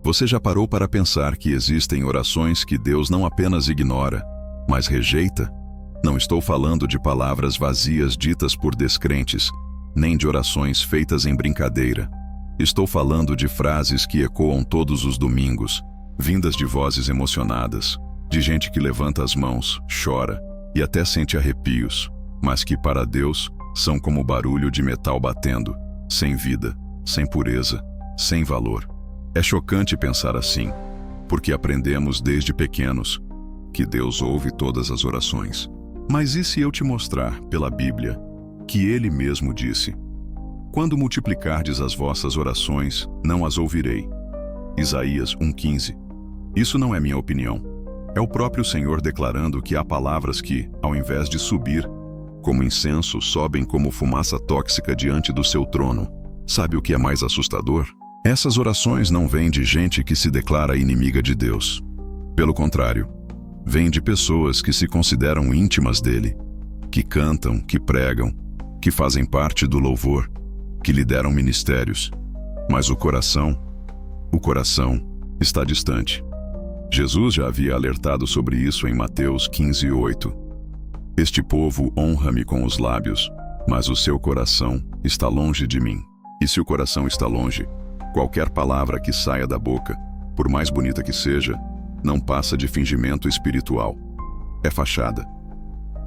Você já parou para pensar que existem orações que Deus não apenas ignora, mas rejeita? Não estou falando de palavras vazias ditas por descrentes, nem de orações feitas em brincadeira. Estou falando de frases que ecoam todos os domingos, vindas de vozes emocionadas, de gente que levanta as mãos, chora e até sente arrepios, mas que para Deus são como barulho de metal batendo, sem vida, sem pureza, sem valor. É chocante pensar assim, porque aprendemos desde pequenos que Deus ouve todas as orações. Mas e se eu te mostrar, pela Bíblia, que Ele mesmo disse: quando multiplicardes as vossas orações, não as ouvirei. Isaías 1,15. Isso não é minha opinião. É o próprio Senhor declarando que há palavras que, ao invés de subir, como incenso, sobem como fumaça tóxica diante do seu trono. Sabe o que é mais assustador? Essas orações não vêm de gente que se declara inimiga de Deus. Pelo contrário, vêm de pessoas que se consideram íntimas dele, que cantam, que pregam, que fazem parte do louvor, que lideram ministérios. Mas o coração está distante. Jesus já havia alertado sobre isso em Mateus 15:8. Este povo honra-me com os lábios, mas o seu coração está longe de mim. E se o coração está longe, qualquer palavra que saia da boca, por mais bonita que seja, não passa de fingimento espiritual. É fachada.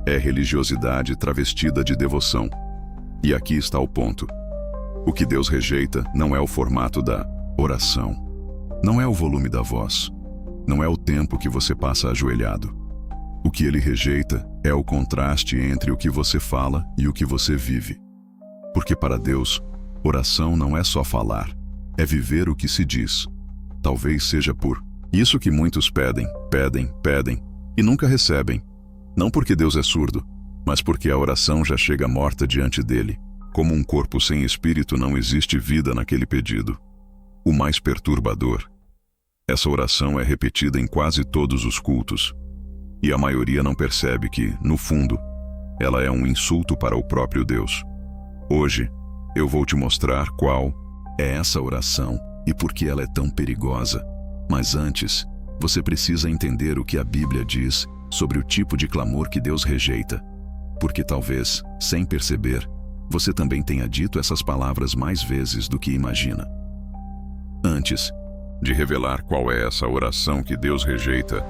É religiosidade travestida de devoção. E aqui está o ponto. O que Deus rejeita não é o formato da oração. Não é o volume da voz. Não é o tempo que você passa ajoelhado. O que Ele rejeita é o contraste entre o que você fala e o que você vive. Porque para Deus, oração não é só falar, é viver o que se diz. Talvez seja por isso que muitos pedem e nunca recebem. Não porque Deus é surdo, mas porque a oração já chega morta diante dele. Como um corpo sem espírito, não existe vida naquele pedido. O mais perturbador: essa oração é repetida em quase todos os cultos, e a maioria não percebe que, no fundo, ela é um insulto para o próprio Deus. Hoje, eu vou te mostrar qual é essa oração e por que ela é tão perigosa. Mas antes, você precisa entender o que a Bíblia diz sobre o tipo de clamor que Deus rejeita. Porque talvez, sem perceber, você também tenha dito essas palavras mais vezes do que imagina. Antes de revelar qual é essa oração que Deus rejeita,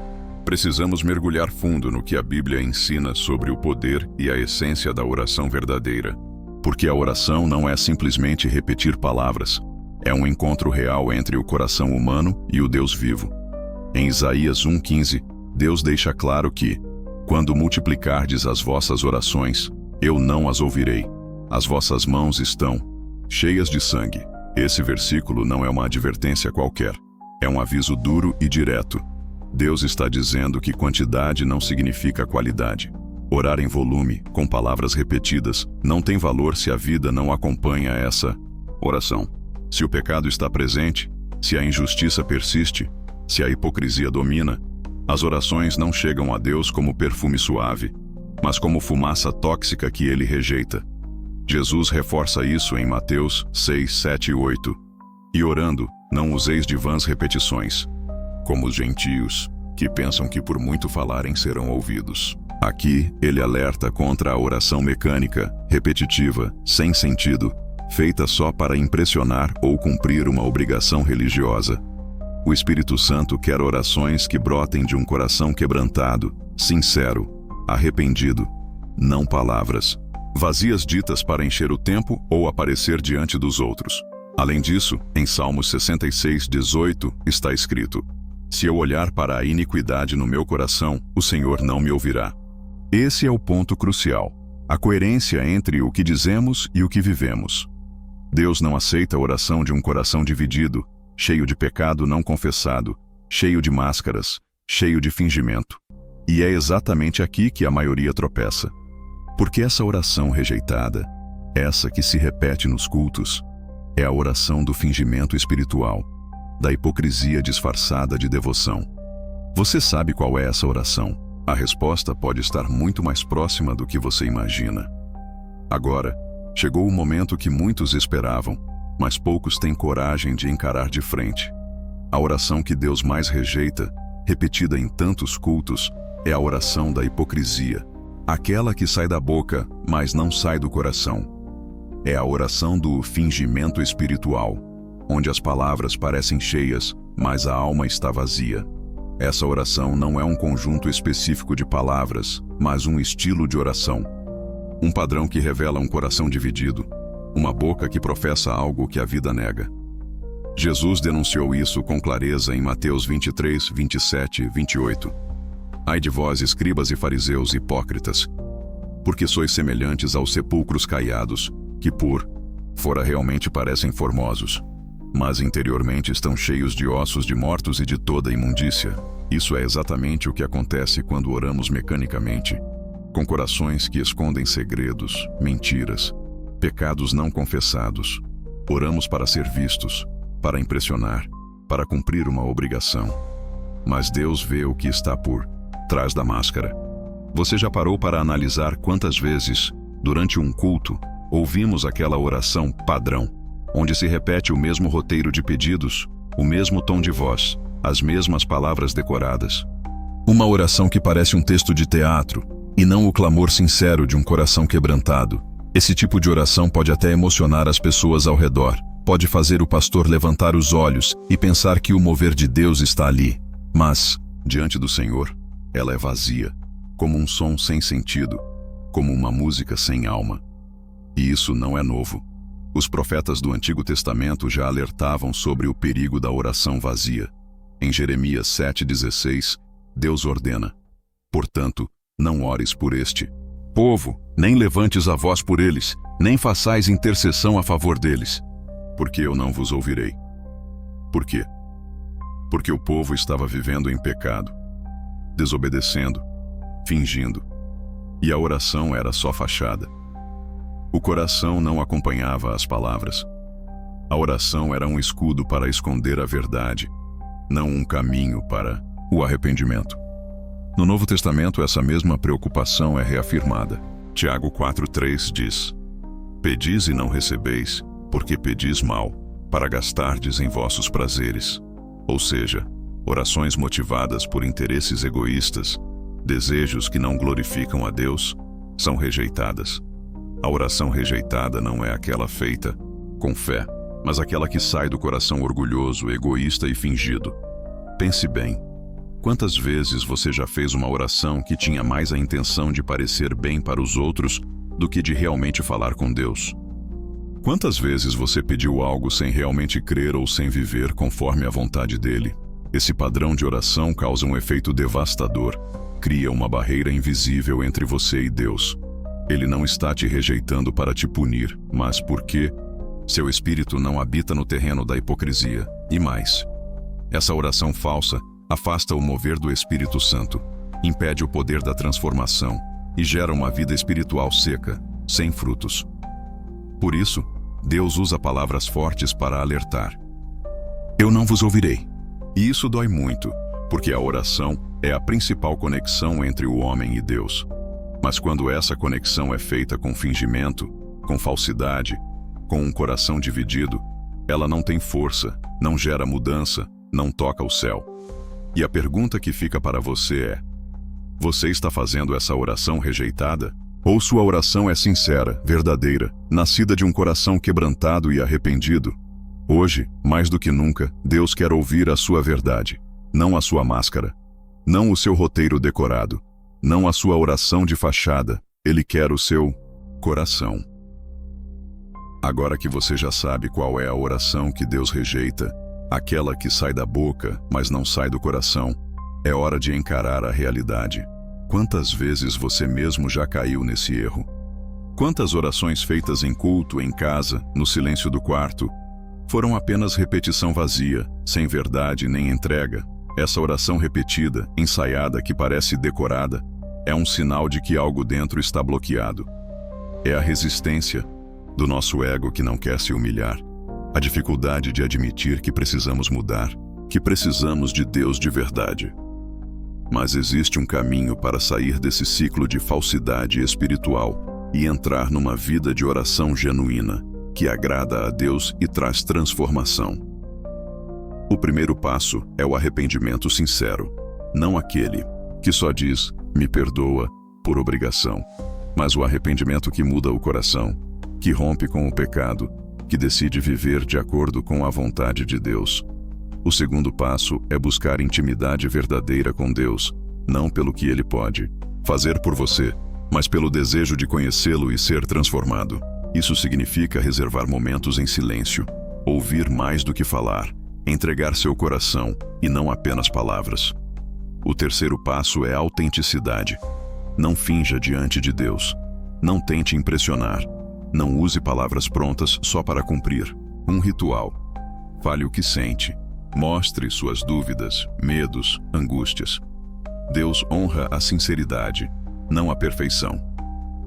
precisamos mergulhar fundo no que a Bíblia ensina sobre o poder e a essência da oração verdadeira. Porque a oração não é simplesmente repetir palavras, é um encontro real entre o coração humano e o Deus vivo. Em Isaías 1,15, Deus deixa claro que, quando multiplicardes as vossas orações, eu não as ouvirei. As vossas mãos estão cheias de sangue. Esse versículo não é uma advertência qualquer. É um aviso duro e direto. Deus está dizendo que quantidade não significa qualidade. Orar em volume, com palavras repetidas, não tem valor se a vida não acompanha essa oração. Se o pecado está presente, se a injustiça persiste, se a hipocrisia domina, as orações não chegam a Deus como perfume suave, mas como fumaça tóxica que Ele rejeita. Jesus reforça isso em Mateus 6, 7 e 8. E orando, não useis de vãs repetições, como os gentios, que pensam que por muito falarem serão ouvidos. Aqui, ele alerta contra a oração mecânica, repetitiva, sem sentido, feita só para impressionar ou cumprir uma obrigação religiosa. O Espírito Santo quer orações que brotem de um coração quebrantado, sincero, arrependido, não palavras vazias ditas para encher o tempo ou aparecer diante dos outros. Além disso, em Salmos 66:18 está escrito: se eu olhar para a iniquidade no meu coração, o Senhor não me ouvirá. Esse é o ponto crucial, a coerência entre o que dizemos e o que vivemos. Deus não aceita a oração de um coração dividido, cheio de pecado não confessado, cheio de máscaras, cheio de fingimento. E é exatamente aqui que a maioria tropeça. Porque essa oração rejeitada, essa que se repete nos cultos, é a oração do fingimento espiritual, da hipocrisia disfarçada de devoção. Você sabe qual é essa oração? A resposta pode estar muito mais próxima do que você imagina. Agora, chegou o momento que muitos esperavam, mas poucos têm coragem de encarar de frente. A oração que Deus mais rejeita, repetida em tantos cultos, é a oração da hipocrisia. Aquela que sai da boca, mas não sai do coração. É a oração do fingimento espiritual, onde as palavras parecem cheias, mas a alma está vazia. Essa oração não é um conjunto específico de palavras, mas um estilo de oração. Um padrão que revela um coração dividido, uma boca que professa algo que a vida nega. Jesus denunciou isso com clareza em Mateus 23, 27 e 28. Ai de vós, escribas e fariseus hipócritas, porque sois semelhantes aos sepulcros caiados, que por fora realmente parecem formosos, mas interiormente estão cheios de ossos de mortos e de toda imundícia. Isso é exatamente o que acontece quando oramos mecanicamente, com corações que escondem segredos, mentiras, pecados não confessados. Oramos para ser vistos, para impressionar, para cumprir uma obrigação. Mas Deus vê o que está por trás da máscara. Você já parou para analisar quantas vezes, durante um culto, ouvimos aquela oração padrão, onde se repete o mesmo roteiro de pedidos, o mesmo tom de voz, as mesmas palavras decoradas? Uma oração que parece um texto de teatro, e não o clamor sincero de um coração quebrantado. Esse tipo de oração pode até emocionar as pessoas ao redor, pode fazer o pastor levantar os olhos e pensar que o mover de Deus está ali. Mas, diante do Senhor, ela é vazia, como um som sem sentido, como uma música sem alma. E isso não é novo. Os profetas do Antigo Testamento já alertavam sobre o perigo da oração vazia. Em Jeremias 7,16, Deus ordena: portanto, não ores por este povo, nem levantes a voz por eles, nem façais intercessão a favor deles, porque eu não vos ouvirei. Por quê? Porque o povo estava vivendo em pecado, desobedecendo, fingindo, e a oração era só fachada. O coração não acompanhava as palavras. A oração era um escudo para esconder a verdade, não um caminho para o arrependimento. No Novo Testamento, essa mesma preocupação é reafirmada. Tiago 4,3 diz: pedis e não recebeis, porque pedis mal, para gastardes em vossos prazeres. Ou seja, orações motivadas por interesses egoístas, desejos que não glorificam a Deus, são rejeitadas. A oração rejeitada não é aquela feita com fé, mas aquela que sai do coração orgulhoso, egoísta e fingido. Pense bem, quantas vezes você já fez uma oração que tinha mais a intenção de parecer bem para os outros do que de realmente falar com Deus? Quantas vezes você pediu algo sem realmente crer ou sem viver conforme a vontade dele? Esse padrão de oração causa um efeito devastador, cria uma barreira invisível entre você e Deus. Ele não está te rejeitando para te punir, mas porque seu espírito não habita no terreno da hipocrisia. E mais, essa oração falsa afasta o mover do Espírito Santo, impede o poder da transformação e gera uma vida espiritual seca, sem frutos. Por isso, Deus usa palavras fortes para alertar: eu não vos ouvirei. E isso dói muito, porque a oração é a principal conexão entre o homem e Deus. Mas quando essa conexão é feita com fingimento, com falsidade, com um coração dividido, ela não tem força, não gera mudança, não toca o céu. E a pergunta que fica para você é: você está fazendo essa oração rejeitada? Ou sua oração é sincera, verdadeira, nascida de um coração quebrantado e arrependido? Hoje, mais do que nunca, Deus quer ouvir a sua verdade, não a sua máscara, não o seu roteiro decorado, não a sua oração de fachada. Ele quer o seu coração. Agora que você já sabe qual é a oração que Deus rejeita, aquela que sai da boca, mas não sai do coração, é hora de encarar a realidade. Quantas vezes você mesmo já caiu nesse erro? Quantas orações feitas em culto, em casa, no silêncio do quarto, foram apenas repetição vazia, sem verdade nem entrega? Essa oração repetida, ensaiada, que parece decorada, é um sinal de que algo dentro está bloqueado. É a resistência do nosso ego que não quer se humilhar, a dificuldade de admitir que precisamos mudar, que precisamos de Deus de verdade. Mas existe um caminho para sair desse ciclo de falsidade espiritual e entrar numa vida de oração genuína, que agrada a Deus e traz transformação. O primeiro passo é o arrependimento sincero, não aquele que só diz, me perdoa, por obrigação, mas o arrependimento que muda o coração, que rompe com o pecado, que decide viver de acordo com a vontade de Deus. O segundo passo é buscar intimidade verdadeira com Deus, não pelo que Ele pode fazer por você, mas pelo desejo de conhecê-lo e ser transformado. Isso significa reservar momentos em silêncio, ouvir mais do que falar, entregar seu coração e não apenas palavras. O terceiro passo é a autenticidade. Não finja diante de Deus. Não tente impressionar. Não use palavras prontas só para cumprir um ritual. Fale o que sente. Mostre suas dúvidas, medos, angústias. Deus honra a sinceridade, não a perfeição.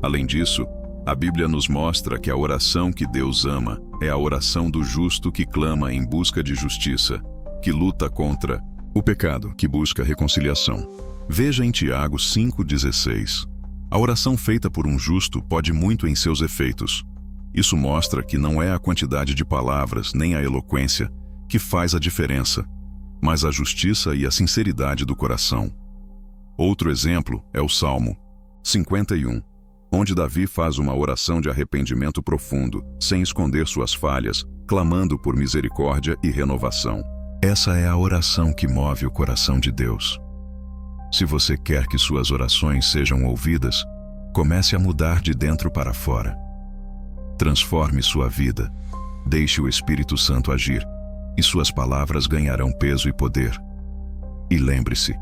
Além disso, a Bíblia nos mostra que a oração que Deus ama é a oração do justo que clama em busca de justiça, que luta contra o pecado, que busca reconciliação. Veja em Tiago 5,16. A oração feita por um justo pode muito em seus efeitos. Isso mostra que não é a quantidade de palavras nem a eloquência que faz a diferença, mas a justiça e a sinceridade do coração. Outro exemplo é o Salmo 51, onde Davi faz uma oração de arrependimento profundo, sem esconder suas falhas, clamando por misericórdia e renovação. Essa é a oração que move o coração de Deus. Se você quer que suas orações sejam ouvidas, comece a mudar de dentro para fora. Transforme sua vida, deixe o Espírito Santo agir, e suas palavras ganharão peso e poder. E lembre-se,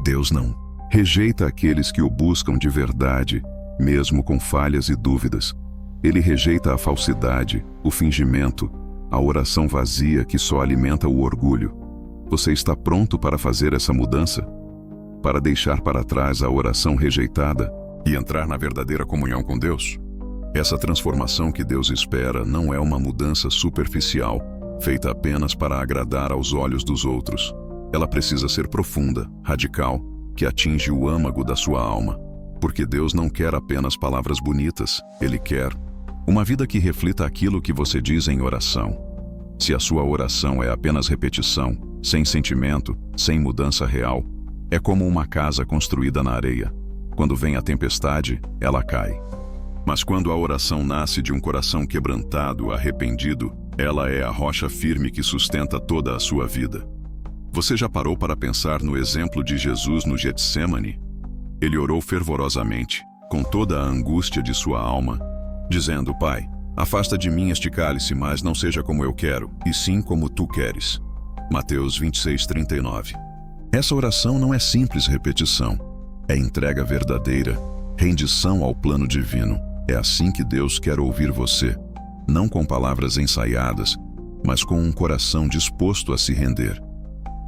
Deus não rejeita aqueles que o buscam de verdade, mesmo com falhas e dúvidas. Ele rejeita a falsidade, o fingimento, a oração vazia que só alimenta o orgulho. Você está pronto para fazer essa mudança? Para deixar para trás a oração rejeitada e entrar na verdadeira comunhão com Deus? Essa transformação que Deus espera não é uma mudança superficial, feita apenas para agradar aos olhos dos outros. Ela precisa ser profunda, radical, que atinge o âmago da sua alma. Porque Deus não quer apenas palavras bonitas, Ele quer uma vida que reflita aquilo que você diz em oração. Se a sua oração é apenas repetição, sem sentimento, sem mudança real, é como uma casa construída na areia. Quando vem a tempestade, ela cai. Mas quando a oração nasce de um coração quebrantado, arrependido, ela é a rocha firme que sustenta toda a sua vida. Você já parou para pensar no exemplo de Jesus no Getsêmani? Ele orou fervorosamente, com toda a angústia de sua alma, dizendo: Pai, afasta de mim este cálice, mas não seja como eu quero, e sim como tu queres. Mateus 26:39. Essa oração não é simples repetição, é entrega verdadeira, rendição ao plano divino. É assim que Deus quer ouvir você, não com palavras ensaiadas, mas com um coração disposto a se render.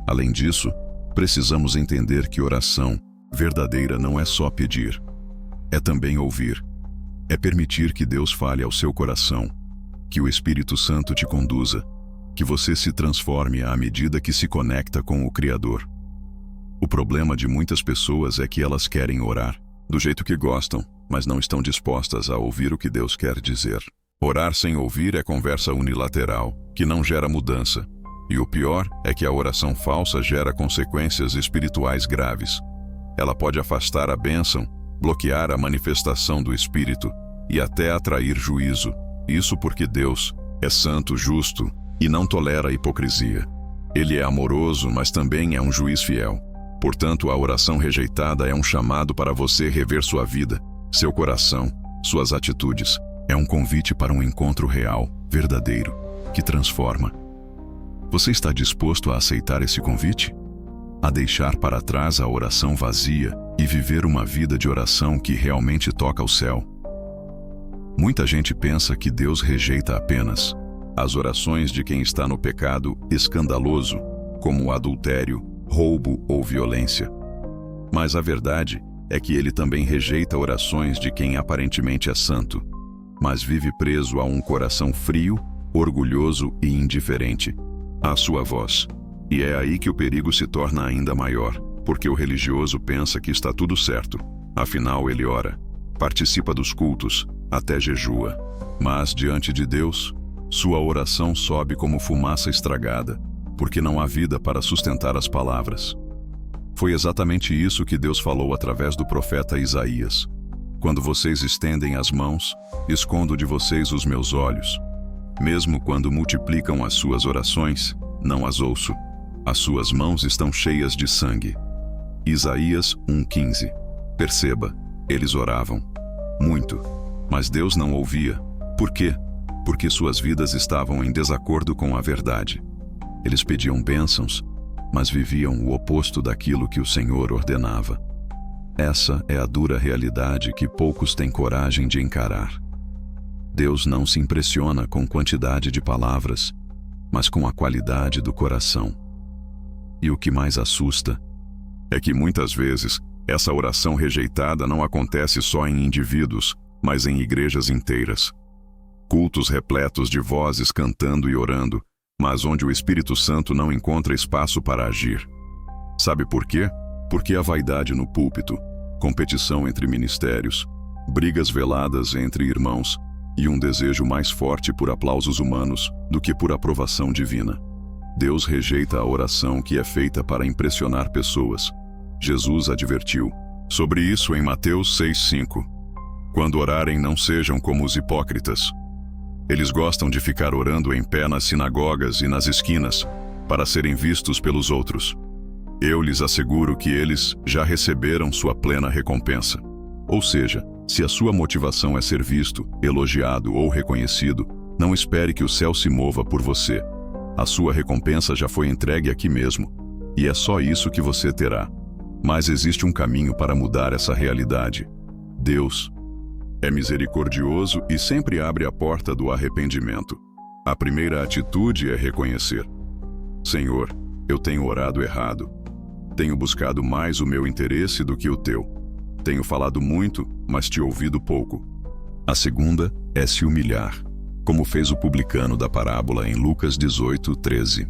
Além disso, precisamos entender que oração verdadeira não é só pedir, é também ouvir. É permitir que Deus fale ao seu coração, que o Espírito Santo te conduza, que você se transforme à medida que se conecta com o Criador. O problema de muitas pessoas é que elas querem orar do jeito que gostam, mas não estão dispostas a ouvir o que Deus quer dizer. Orar sem ouvir é conversa unilateral, que não gera mudança. E o pior é que a oração falsa gera consequências espirituais graves. Ela pode afastar a bênção, bloquear a manifestação do Espírito e até atrair juízo. Isso porque Deus é santo, justo e não tolera a hipocrisia. Ele é amoroso, mas também é um juiz fiel. Portanto, a oração rejeitada é um chamado para você rever sua vida, seu coração, suas atitudes. É um convite para um encontro real, verdadeiro, que transforma. Você está disposto a aceitar esse convite? A deixar para trás a oração vazia e viver uma vida de oração que realmente toca o céu? Muita gente pensa que Deus rejeita apenas as orações de quem está no pecado escandaloso, como adultério, roubo ou violência. Mas a verdade é que Ele também rejeita orações de quem aparentemente é santo, mas vive preso a um coração frio, orgulhoso e indiferente à sua voz. E é aí que o perigo se torna ainda maior, porque o religioso pensa que está tudo certo. Afinal, ele ora, participa dos cultos, até jejua. Mas, diante de Deus, sua oração sobe como fumaça estragada. porque não há vida para sustentar as palavras. Foi exatamente isso que Deus falou através do profeta Isaías. Quando vocês estendem as mãos, escondo de vocês os meus olhos. Mesmo quando multiplicam as suas orações, não as ouço. As suas mãos estão cheias de sangue. Isaías 1:15. Perceba, eles oravam muito, mas Deus não ouvia. Por quê? Porque suas vidas estavam em desacordo com a verdade. Eles pediam bênçãos, mas viviam o oposto daquilo que o Senhor ordenava. Essa é a dura realidade que poucos têm coragem de encarar. Deus não se impressiona com quantidade de palavras, mas com a qualidade do coração. E o que mais assusta é que muitas vezes essa oração rejeitada não acontece só em indivíduos, mas em igrejas inteiras. Cultos repletos de vozes cantando e orando, mas onde o Espírito Santo não encontra espaço para agir. Sabe por quê? Porque a vaidade no púlpito, competição entre ministérios, brigas veladas entre irmãos e um desejo mais forte por aplausos humanos do que por aprovação divina. Deus rejeita a oração que é feita para impressionar pessoas. Jesus advertiu sobre isso em Mateus 6:5. Quando orarem, não sejam como os hipócritas. Eles gostam de ficar orando em pé nas sinagogas e nas esquinas, para serem vistos pelos outros. Eu lhes asseguro que eles já receberam sua plena recompensa. Ou seja, se a sua motivação é ser visto, elogiado ou reconhecido, não espere que o céu se mova por você. A sua recompensa já foi entregue aqui mesmo, e é só isso que você terá. Mas existe um caminho para mudar essa realidade. Deus é misericordioso e sempre abre a porta do arrependimento. A primeira atitude é reconhecer: Senhor, eu tenho orado errado. Tenho buscado mais o meu interesse do que o teu. Tenho falado muito, mas te ouvido pouco. A segunda é se humilhar, como fez o publicano da parábola em Lucas 18:13.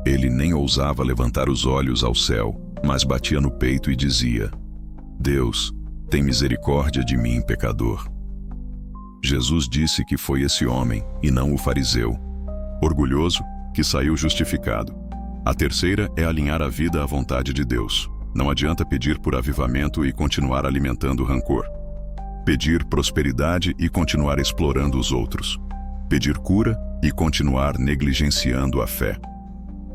Ele nem ousava levantar os olhos ao céu, mas batia no peito e dizia: Deus, tem misericórdia de mim, pecador. Jesus disse que foi esse homem, e não o fariseu, orgulhoso, que saiu justificado. A terceira é alinhar a vida à vontade de Deus. Não adianta pedir por avivamento e continuar alimentando rancor. Pedir prosperidade e continuar explorando os outros. Pedir cura e continuar negligenciando a fé.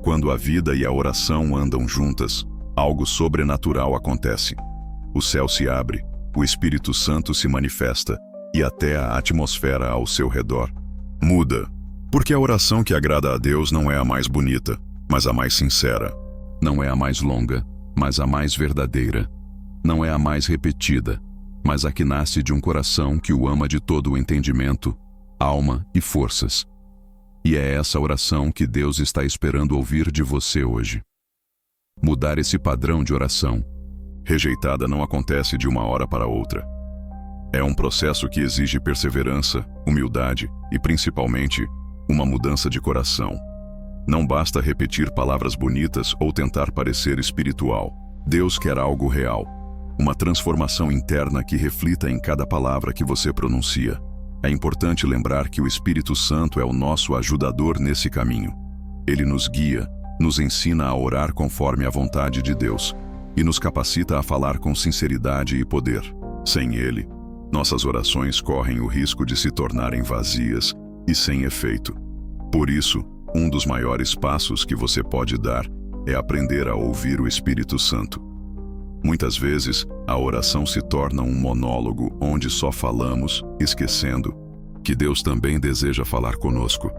Quando a vida e a oração andam juntas, algo sobrenatural acontece. O céu se abre, o Espírito Santo se manifesta e até a atmosfera ao seu redor muda. Porque a oração que agrada a Deus não é a mais bonita, mas a mais sincera. Não é a mais longa, mas a mais verdadeira. Não é a mais repetida, mas a que nasce de um coração que o ama de todo o entendimento, alma e forças. E é essa oração que Deus está esperando ouvir de você hoje. Mudar esse padrão de oração rejeitada não acontece de uma hora para outra. É um processo que exige perseverança, humildade e, principalmente, uma mudança de coração. Não basta repetir palavras bonitas ou tentar parecer espiritual. Deus quer algo real, uma transformação interna que reflita em cada palavra que você pronuncia. É importante lembrar que o Espírito Santo é o nosso ajudador nesse caminho. Ele nos guia, nos ensina a orar conforme a vontade de Deus e nos capacita a falar com sinceridade e poder. Sem Ele, nossas orações correm o risco de se tornarem vazias e sem efeito. Por isso, um dos maiores passos que você pode dar é aprender a ouvir o Espírito Santo. Muitas vezes, a oração se torna um monólogo onde só falamos, esquecendo que Deus também deseja falar conosco.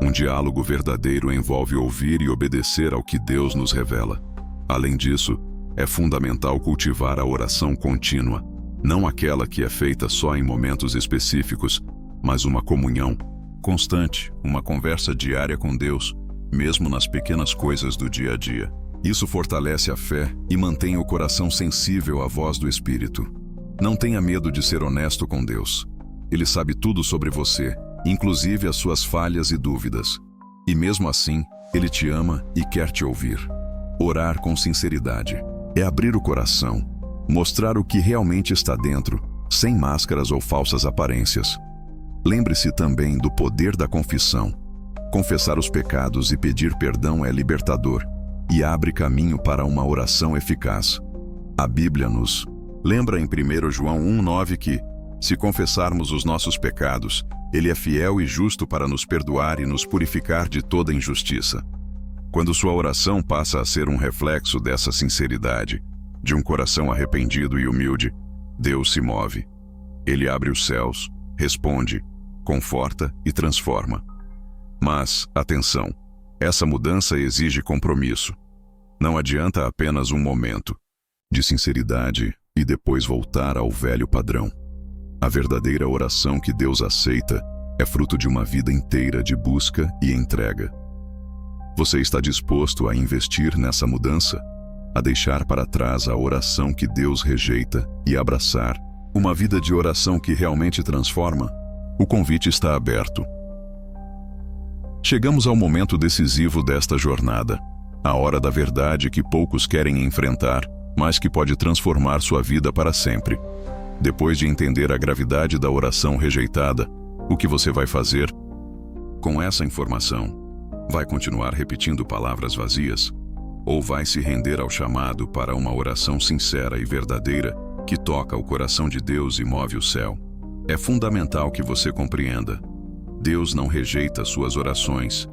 Um diálogo verdadeiro envolve ouvir e obedecer ao que Deus nos revela. Além disso, é fundamental cultivar a oração contínua, não aquela que é feita só em momentos específicos, mas uma comunhão constante, uma conversa diária com Deus, mesmo nas pequenas coisas do dia a dia. Isso fortalece a fé e mantém o coração sensível à voz do Espírito. Não tenha medo de ser honesto com Deus. Ele sabe tudo sobre você, inclusive as suas falhas e dúvidas. E mesmo assim, Ele te ama e quer te ouvir. Orar com sinceridade é abrir o coração, mostrar o que realmente está dentro, sem máscaras ou falsas aparências. Lembre-se também do poder da confissão. Confessar os pecados e pedir perdão é libertador e abre caminho para uma oração eficaz. A Bíblia nos lembra em 1 João 1,9 que, se confessarmos os nossos pecados, Ele é fiel e justo para nos perdoar e nos purificar de toda injustiça. Quando sua oração passa a ser um reflexo dessa sinceridade, de um coração arrependido e humilde, Deus se move. Ele abre os céus, responde, conforta e transforma. Mas, atenção, essa mudança exige compromisso. Não adianta apenas um momento de sinceridade e depois voltar ao velho padrão. A verdadeira oração que Deus aceita é fruto de uma vida inteira de busca e entrega. Você está disposto a investir nessa mudança? A deixar para trás a oração que Deus rejeita e abraçar uma vida de oração que realmente transforma? O convite está aberto. Chegamos ao momento decisivo desta jornada, a hora da verdade que poucos querem enfrentar, mas que pode transformar sua vida para sempre. Depois de entender a gravidade da oração rejeitada, o que você vai fazer? Com essa informação, vai continuar repetindo palavras vazias? Ou vai se render ao chamado para uma oração sincera e verdadeira que toca o coração de Deus e move o céu? É fundamental que você compreenda: Deus não rejeita suas orações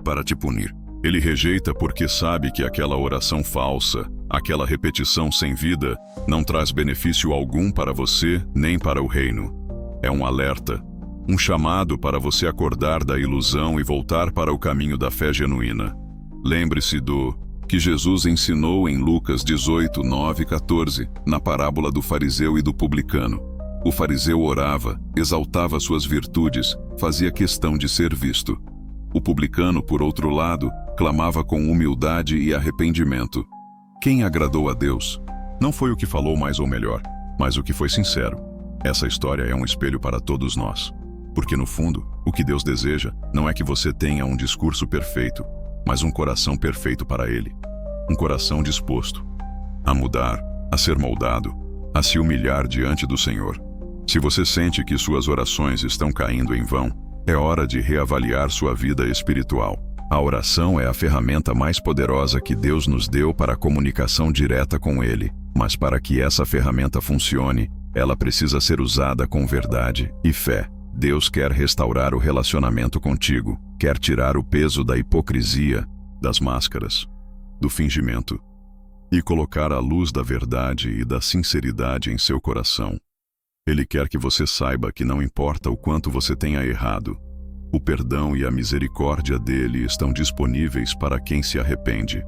para te punir. Ele rejeita porque sabe que aquela oração falsa, aquela repetição sem vida, não traz benefício algum para você nem para o reino. É um alerta, um chamado para você acordar da ilusão e voltar para o caminho da fé genuína. Lembre-se do que Jesus ensinou em Lucas 18, 9 e 14, na parábola do fariseu e do publicano. O fariseu orava, exaltava suas virtudes, fazia questão de ser visto. O publicano, por outro lado, clamava com humildade e arrependimento. Quem agradou a Deus? Não foi o que falou mais ou melhor, mas o que foi sincero. Essa história é um espelho para todos nós. Porque no fundo, o que Deus deseja não é que você tenha um discurso perfeito, mas um coração perfeito para Ele. Um coração disposto a mudar, a ser moldado, a se humilhar diante do Senhor. Se você sente que suas orações estão caindo em vão, é hora de reavaliar sua vida espiritual. A oração é a ferramenta mais poderosa que Deus nos deu para a comunicação direta com Ele. Mas para que essa ferramenta funcione, ela precisa ser usada com verdade e fé. Deus quer restaurar o relacionamento contigo, quer tirar o peso da hipocrisia, das máscaras, do fingimento, e colocar a luz da verdade e da sinceridade em seu coração. Ele quer que você saiba que não importa o quanto você tenha errado, o perdão e a misericórdia dele estão disponíveis para quem se arrepende.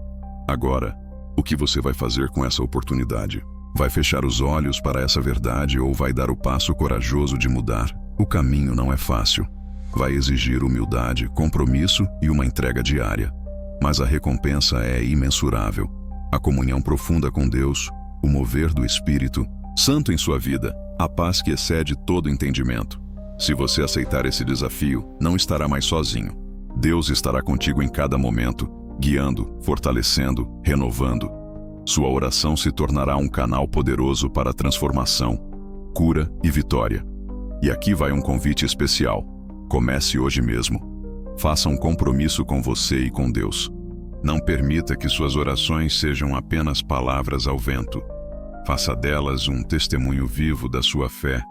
Agora, o que você vai fazer com essa oportunidade? Vai fechar os olhos para essa verdade ou vai dar o passo corajoso de mudar? O caminho não é fácil. Vai exigir humildade, compromisso e uma entrega diária. Mas a recompensa é imensurável. A comunhão profunda com Deus, o mover do Espírito Santo em sua vida, a paz que excede todo entendimento. Se você aceitar esse desafio, não estará mais sozinho. Deus estará contigo em cada momento, guiando, fortalecendo, renovando. Sua oração se tornará um canal poderoso para transformação, cura e vitória. E aqui vai um convite especial. Comece hoje mesmo. Faça um compromisso com você e com Deus. Não permita que suas orações sejam apenas palavras ao vento. Faça delas um testemunho vivo da sua fé,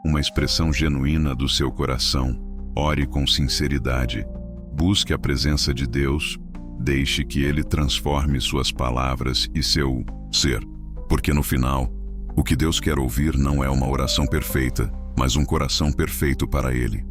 uma expressão genuína do seu coração. Ore com sinceridade. Busque a presença de Deus. Deixe que Ele transforme suas palavras e seu ser. Porque no final, o que Deus quer ouvir não é uma oração perfeita, mas um coração perfeito para Ele.